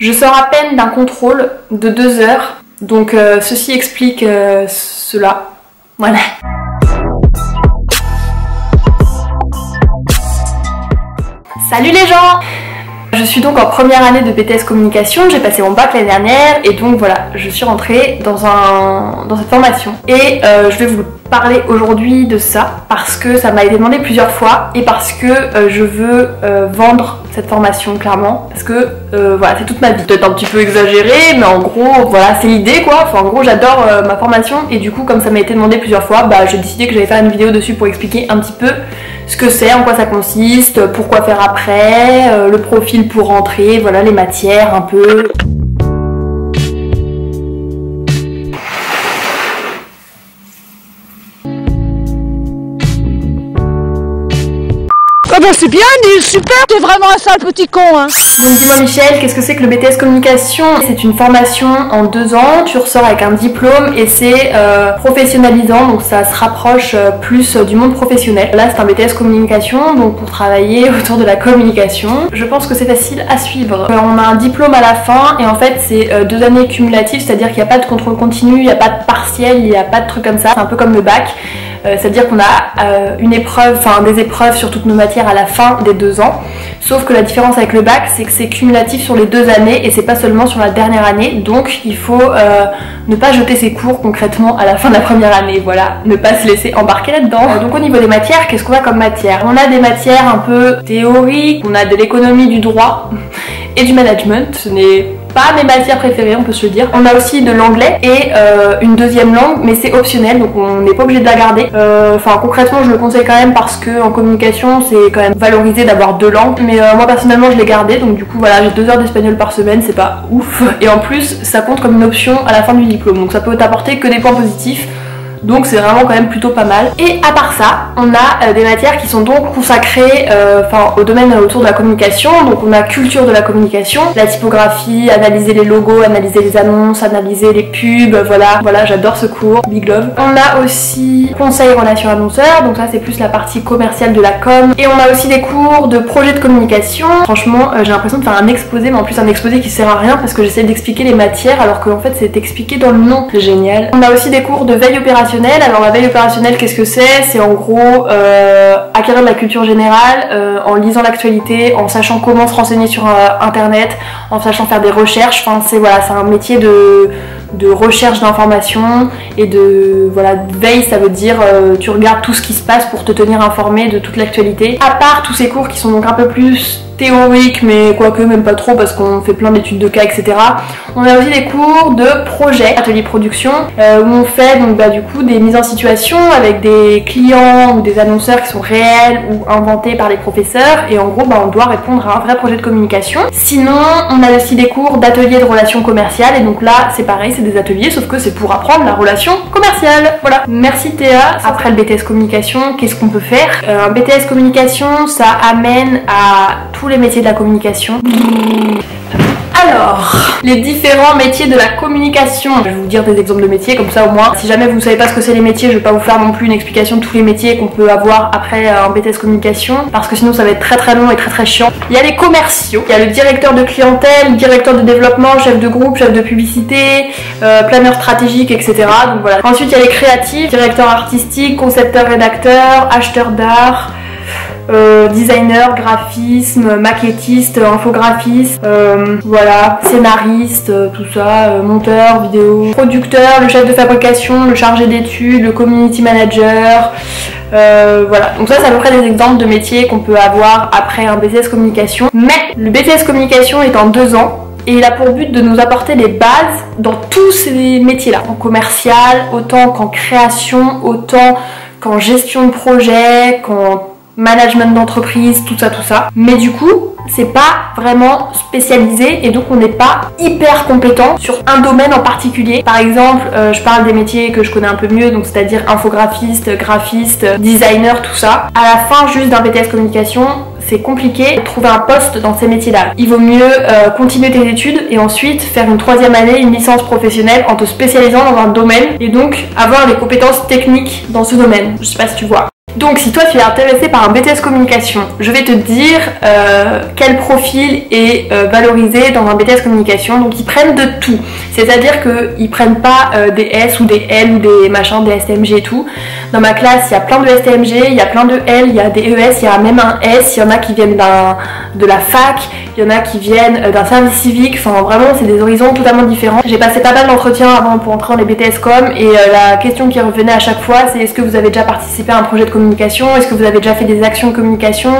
Je sors à peine d'un contrôle de 2 heures, donc ceci explique cela. Voilà. Salut les gens! Je suis donc en première année de BTS Communication, j'ai passé mon bac l'année dernière et donc voilà, je suis rentrée dans cette formation. Et je vais vous parler aujourd'hui de ça parce que ça m'a été demandé plusieurs fois et parce que je veux vendre cette formation clairement parce que voilà, c'est toute ma vie. Peut-être un petit peu exagéré, mais en gros voilà, c'est l'idée quoi. Enfin en gros j'adore ma formation et du coup comme ça m'a été demandé plusieurs fois, bah j'ai décidé que j'allais faire une vidéo dessus pour expliquer un petit peu ce que c'est, en quoi ça consiste, pourquoi faire après, le profil pour rentrer, voilà les matières un peu. Ah bah c'est bien Nils, super, t'es vraiment un sale petit con hein. Donc dis-moi Michel, qu'est-ce que c'est que le BTS Communication? C'est une formation en 2 ans, tu ressors avec un diplôme et c'est professionnalisant, donc ça se rapproche plus du monde professionnel. Là c'est un BTS Communication, donc pour travailler autour de la communication. Je pense que c'est facile à suivre. On a un diplôme à la fin et en fait c'est 2 années cumulatives, c'est-à-dire qu'il n'y a pas de contrôle continu, il n'y a pas de partiel, il n'y a pas de trucs comme ça, c'est un peu comme le bac. C'est-à-dire qu'on a une épreuve, enfin des épreuves sur toutes nos matières à la fin des 2 ans. Sauf que la différence avec le bac, c'est que c'est cumulatif sur les 2 années et c'est pas seulement sur la dernière année. Donc il faut ne pas jeter ses cours concrètement à la fin de la première année. Voilà, ne pas se laisser embarquer là-dedans. Donc au niveau des matières, qu'est-ce qu'on a comme matière? On a des matières un peu théoriques, on a de l'économie, du droit et du management. Ce n'est pas mes matières préférées, on peut se le dire. On a aussi de l'anglais et une deuxième langue, mais c'est optionnel, donc on n'est pas obligé de la garder. Enfin concrètement je le conseille quand même parce que en communication c'est quand même valorisé d'avoir 2 langues. Mais moi personnellement je l'ai gardé, donc du coup voilà, j'ai 2 heures d'espagnol par semaine, c'est pas ouf. Et en plus ça compte comme une option à la fin du diplôme, donc ça peut t'apporter que des points positifs. Donc c'est vraiment quand même plutôt pas mal. Et à part ça, on a des matières qui sont donc consacrées au domaine autour de la communication. Donc on a culture de la communication, la typographie, analyser les logos, analyser les annonces, analyser les pubs, voilà j'adore ce cours, big love. On a aussi conseil relations annonceurs, donc ça c'est plus la partie commerciale de la com. Et on a aussi des cours de projet de communication. Franchement j'ai l'impression de faire un exposé, mais en plus un exposé qui sert à rien parce que j'essaie d'expliquer les matières alors qu'en fait c'est expliqué dans le nom, c'est génial. On a aussi des cours de veille opérationnelle. Alors la veille opérationnelle, qu'est-ce que c'est? C'est en gros acquérir de la culture générale en lisant l'actualité, en sachant comment se renseigner sur internet, en sachant faire des recherches. Enfin c'est voilà, c'est un métier de recherche d'informations et de veille, ça veut dire tu regardes tout ce qui se passe pour te tenir informé de toute l'actualité. À part tous ces cours qui sont donc un peu plus théorique, mais quoique même pas trop parce qu'on fait plein d'études de cas, etc. On a aussi des cours de projet, atelier production, où on fait donc du coup des mises en situation avec des clients ou des annonceurs qui sont réels ou inventés par les professeurs et en gros on doit répondre à un vrai projet de communication. Sinon on a aussi des cours d'atelier de relations commerciales et donc là c'est pareil, c'est des ateliers sauf que c'est pour apprendre la relation commerciale. Voilà, merci Théa. Après le BTS Communication, qu'est-ce qu'on peut faire? Un BTS Communication ça amène à tous les métiers de la communication. Alors, les différents métiers de la communication. Je vais vous dire des exemples de métiers, comme ça au moins, si jamais vous ne savez pas ce que c'est les métiers, je vais pas vous faire non plus une explication de tous les métiers qu'on peut avoir après un BTS Communication, parce que sinon ça va être très très long et très très chiant. Il y a les commerciaux, il y a le directeur de clientèle, directeur de développement, chef de groupe, chef de publicité, planeur stratégique, etc. Donc voilà. Ensuite il y a les créatifs, directeur artistique, concepteur, rédacteur, acheteur d'art, designer, graphisme, maquettiste, infographiste, voilà, scénariste, tout ça, monteur, vidéo, producteur, le chef de fabrication, le chargé d'études, le community manager, voilà. Donc ça c'est à peu près des exemples de métiers qu'on peut avoir après un BTS Communication. Mais le BTS Communication est en 2 ans. Et il a pour but de nous apporter les bases dans tous ces métiers-là, en commercial, autant qu'en création, autant qu'en gestion de projet, qu'en management d'entreprise, tout ça. Mais du coup, c'est pas vraiment spécialisé et donc on n'est pas hyper compétent sur un domaine en particulier. Par exemple, je parle des métiers que je connais un peu mieux, donc c'est-à-dire infographiste, graphiste, designer, tout ça. À la fin juste d'un BTS Communication, c'est compliqué de trouver un poste dans ces métiers-là. Il vaut mieux continuer tes études et ensuite faire une 3e année, une licence professionnelle en te spécialisant dans un domaine et donc avoir les compétences techniques dans ce domaine. Je sais pas si tu vois. Donc si toi tu es intéressé par un BTS communication, je vais te dire quel profil est valorisé dans un BTS communication. Donc ils prennent de tout, c'est-à-dire qu'ils prennent pas des S ou des L ou des machins, des STMG et tout. Dans ma classe il y a plein de STMG, il y a plein de L, il y a des ES, il y a même un S, il y en a qui viennent de la fac, il y en a qui viennent d'un service civique, enfin vraiment c'est des horizons totalement différents. J'ai passé pas mal d'entretiens avant pour entrer dans les BTS com et la question qui revenait à chaque fois c'est est-ce que vous avez déjà participé à un projet de communication, est-ce que vous avez déjà fait des actions de communication,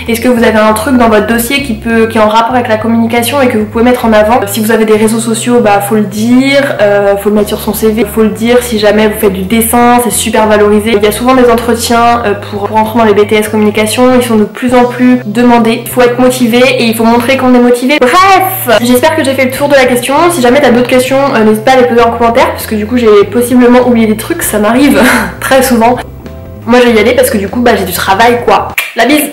est-ce que vous avez un truc dans votre dossier qui est en rapport avec la communication et que vous pouvez mettre en avant. Si vous avez des réseaux sociaux, bah faut le dire, faut le mettre sur son CV, faut le dire si jamais vous faites du dessin, c'est super valorisé. Il y a souvent des entretiens pour entrer dans les BTS communication, ils sont de plus en plus demandés, il faut être motivé et il faut montrer qu'on est motivé. Bref, j'espère que j'ai fait le tour de la question. Si jamais t'as d'autres questions, n'hésite pas à les poser en commentaire parce que du coup j'ai possiblement oublié des trucs, ça m'arrive très souvent. Moi je vais y aller parce que du coup bah j'ai du travail quoi. La bise!